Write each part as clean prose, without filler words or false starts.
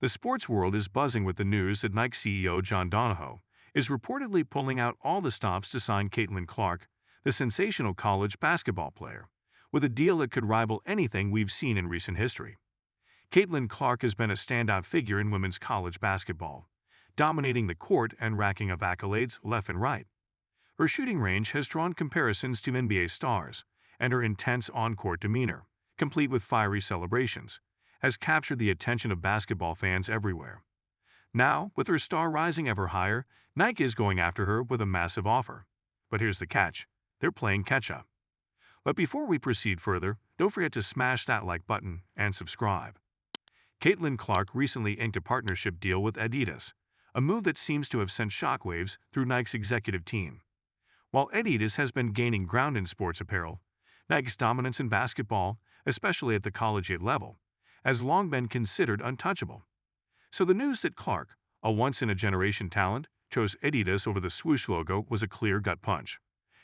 The sports world is buzzing with the news that Nike CEO John Donahoe is reportedly pulling out all the stops to sign Caitlin Clark, the sensational college basketball player, with a deal that could rival anything we've seen in recent history. Caitlin Clark has been a standout figure in women's college basketball, dominating the court and racking up accolades left and right. Her shooting range has drawn comparisons to NBA stars, and her intense on-court demeanor, complete with fiery celebrations, has captured the attention of basketball fans everywhere. Now, with her star rising ever higher, Nike is going after her with a massive offer. But here's the catch: they're playing catch-up. But before we proceed further, don't forget to smash that like button and subscribe. Caitlin Clark recently inked a partnership deal with Adidas, a move that seems to have sent shockwaves through Nike's executive team. While Adidas has been gaining ground in sports apparel, Nike's dominance in basketball, especially at the collegiate level, has long been considered untouchable. So the news that Clark, a once-in-a-generation talent, chose Adidas over the swoosh logo was a clear gut punch.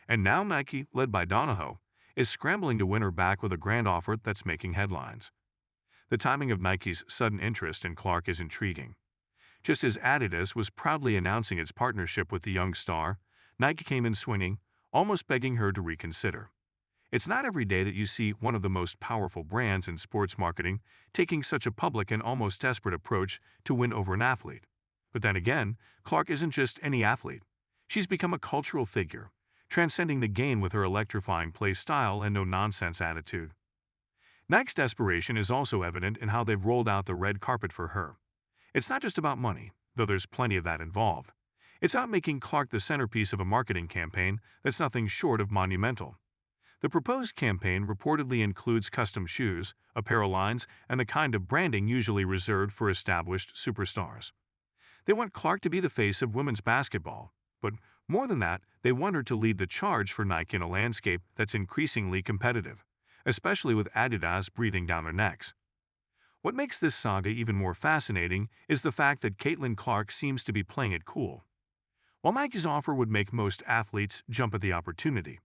And now Nike, led by Donahoe, is scrambling to win her back with a grand offer that's making headlines. The timing of Nike's sudden interest in Clark is intriguing. Just as Adidas was proudly announcing its partnership with the young star, Nike came in swinging, almost begging her to reconsider. It's not every day that you see one of the most powerful brands in sports marketing taking such a public and almost desperate approach to win over an athlete. But then again, Clark isn't just any athlete. She's become a cultural figure, transcending the game with her electrifying play style and no-nonsense attitude. Nike's desperation is also evident in how they've rolled out the red carpet for her. It's not just about money, though there's plenty of that involved. It's about making Clark the centerpiece of a marketing campaign that's nothing short of monumental. The proposed campaign reportedly includes custom shoes, apparel lines, and the kind of branding usually reserved for established superstars. They want Clark to be the face of women's basketball, but more than that, they want her to lead the charge for Nike in a landscape that's increasingly competitive, especially with Adidas breathing down their necks. What makes this saga even more fascinating is the fact that Caitlin Clark seems to be playing it cool. While Nike's offer would make most athletes jump at the opportunity,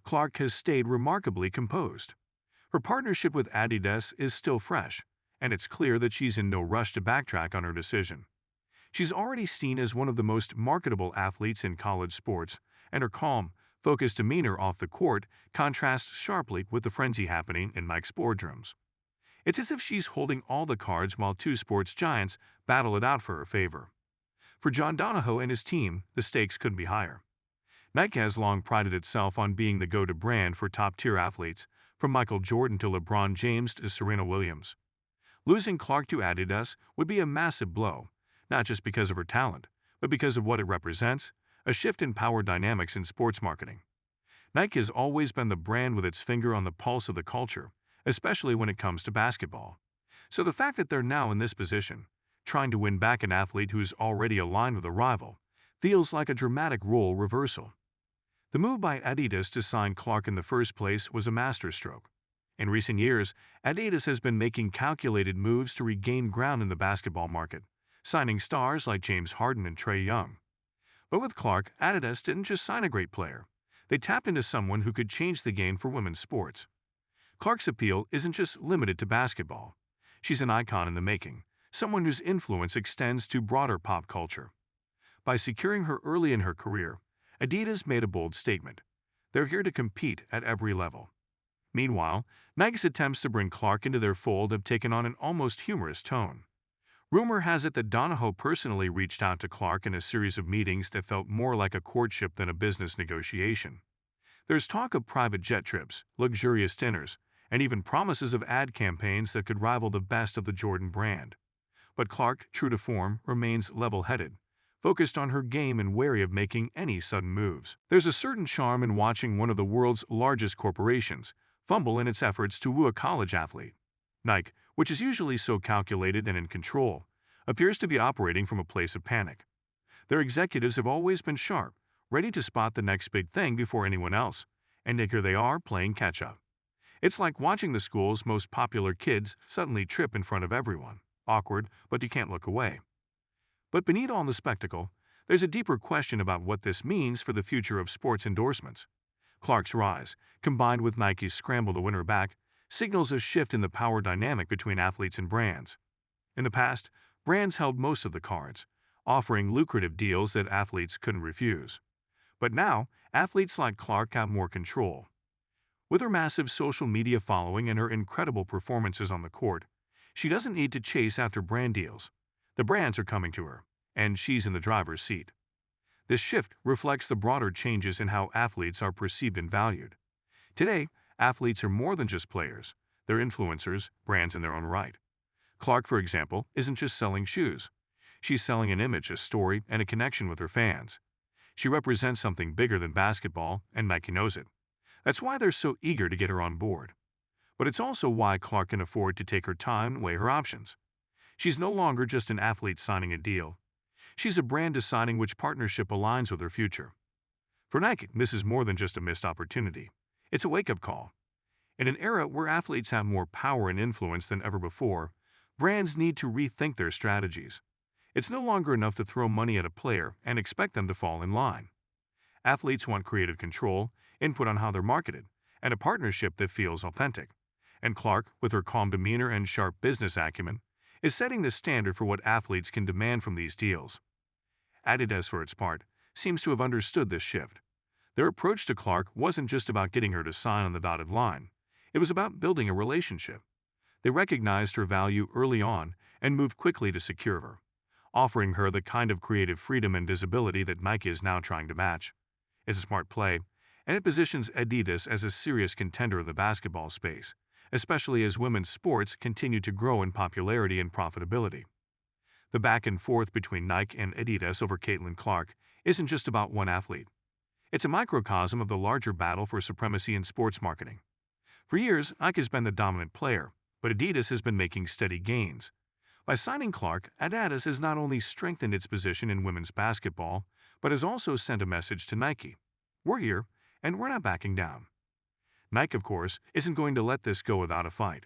Clark has stayed remarkably composed. Her partnership with Adidas is still fresh, and it's clear that she's in no rush to backtrack on her decision. She's already seen as one of the most marketable athletes in college sports, and her calm, focused demeanor off the court contrasts sharply with the frenzy happening in Nike's boardrooms. It's as if she's holding all the cards while two sports giants battle it out for her favor. For John Donahoe and his team, the stakes couldn't be higher. Nike has long prided itself on being the go-to brand for top-tier athletes, from Michael Jordan to LeBron James to Serena Williams. Losing Clark to Adidas would be a massive blow, not just because of her talent, but because of what it represents, a shift in power dynamics in sports marketing. Nike has always been the brand with its finger on the pulse of the culture, especially when it comes to basketball. So the fact that they're now in this position, trying to win back an athlete who's already aligned with a rival, feels like a dramatic role reversal. The move by Adidas to sign Clark in the first place was a masterstroke. In recent years, Adidas has been making calculated moves to regain ground in the basketball market, signing stars like James Harden and Trae Young. But with Clark, Adidas didn't just sign a great player. They tapped into someone who could change the game for women's sports. Clark's appeal isn't just limited to basketball. She's an icon in the making, someone whose influence extends to broader pop culture. By securing her early in her career, Adidas made a bold statement. They're here to compete at every level. Meanwhile, Nike's attempts to bring Clark into their fold have taken on an almost humorous tone. Rumor has it that Donahoe personally reached out to Clark in a series of meetings that felt more like a courtship than a business negotiation. There's talk of private jet trips, luxurious dinners, and even promises of ad campaigns that could rival the best of the Jordan brand. But Clark, true to form, remains level-headed, focused on her game and wary of making any sudden moves. There's a certain charm in watching one of the world's largest corporations fumble in its efforts to woo a college athlete. Nike, which is usually so calculated and in control, appears to be operating from a place of panic. Their executives have always been sharp, ready to spot the next big thing before anyone else, and here they are playing catch-up. It's like watching the school's most popular kids suddenly trip in front of everyone. Awkward, but you can't look away. But beneath all the spectacle, there's a deeper question about what this means for the future of sports endorsements. Clark's rise, combined with Nike's scramble to win her back, signals a shift in the power dynamic between athletes and brands. In the past, brands held most of the cards, offering lucrative deals that athletes couldn't refuse. But now, athletes like Clark have more control. With her massive social media following and her incredible performances on the court, she doesn't need to chase after brand deals. The brands are coming to her, and she's in the driver's seat. This shift reflects the broader changes in how athletes are perceived and valued. Today, athletes are more than just players. They're influencers, brands in their own right. Clark, for example, isn't just selling shoes. She's selling an image, a story, and a connection with her fans. She represents something bigger than basketball, and Nike knows it. That's why they're so eager to get her on board. But it's also why Clark can afford to take her time and weigh her options. She's no longer just an athlete signing a deal. She's a brand deciding which partnership aligns with her future. For Nike, this is more than just a missed opportunity. It's a wake-up call. In an era where athletes have more power and influence than ever before, brands need to rethink their strategies. It's no longer enough to throw money at a player and expect them to fall in line. Athletes want creative control, input on how they're marketed, and a partnership that feels authentic. And Clark, with her calm demeanor and sharp business acumen, is setting the standard for what athletes can demand from these deals. Adidas, for its part, seems to have understood this shift. Their approach to Clark wasn't just about getting her to sign on the dotted line. It was about building a relationship. They recognized her value early on and moved quickly to secure her, offering her the kind of creative freedom and visibility that Nike is now trying to match. It's a smart play, and it positions Adidas as a serious contender in the basketball space, especially as women's sports continue to grow in popularity and profitability. The back and forth between Nike and Adidas over Caitlin Clark isn't just about one athlete. It's a microcosm of the larger battle for supremacy in sports marketing. For years, Nike has been the dominant player, but Adidas has been making steady gains. By signing Clark, Adidas has not only strengthened its position in women's basketball, but has also sent a message to Nike. We're here, and we're not backing down. Nike, of course, isn't going to let this go without a fight.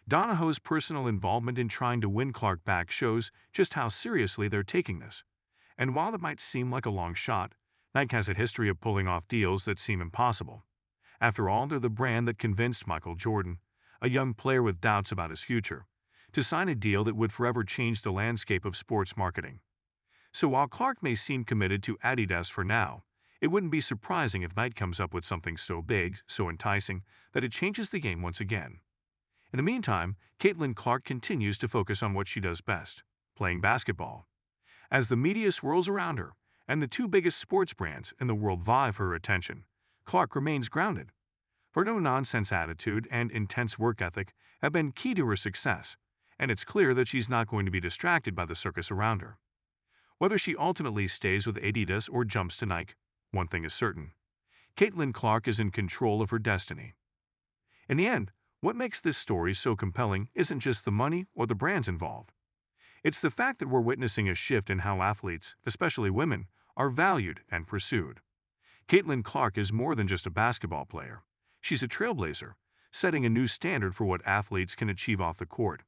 Donahoe's personal involvement in trying to win Clark back shows just how seriously they're taking this. And while it might seem like a long shot, Nike has a history of pulling off deals that seem impossible. After all, they're the brand that convinced Michael Jordan, a young player with doubts about his future, to sign a deal that would forever change the landscape of sports marketing. So while Clark may seem committed to Adidas for now, it wouldn't be surprising if Nike comes up with something so big, so enticing, that it changes the game once again. In the meantime, Caitlin Clark continues to focus on what she does best, playing basketball. As the media swirls around her, and the two biggest sports brands in the world vie for her attention, Clark remains grounded. Her no-nonsense attitude and intense work ethic have been key to her success, and it's clear that she's not going to be distracted by the circus around her. Whether she ultimately stays with Adidas or jumps to Nike, one thing is certain: Caitlin Clark is in control of her destiny. In the end, what makes this story so compelling isn't just the money or the brands involved. It's the fact that we're witnessing a shift in how athletes, especially women, are valued and pursued. Caitlin Clark is more than just a basketball player. She's a trailblazer, setting a new standard for what athletes can achieve off the court.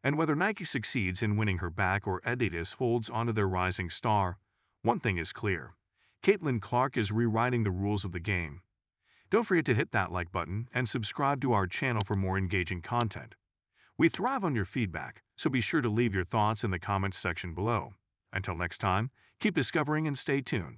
And whether Nike succeeds in winning her back or Adidas holds onto their rising star, one thing is clear: Caitlin Clark is rewriting the rules of the game. Don't forget to hit that like button and subscribe to our channel for more engaging content. We thrive on your feedback, so be sure to leave your thoughts in the comments section below. Until next time, keep discovering and stay tuned.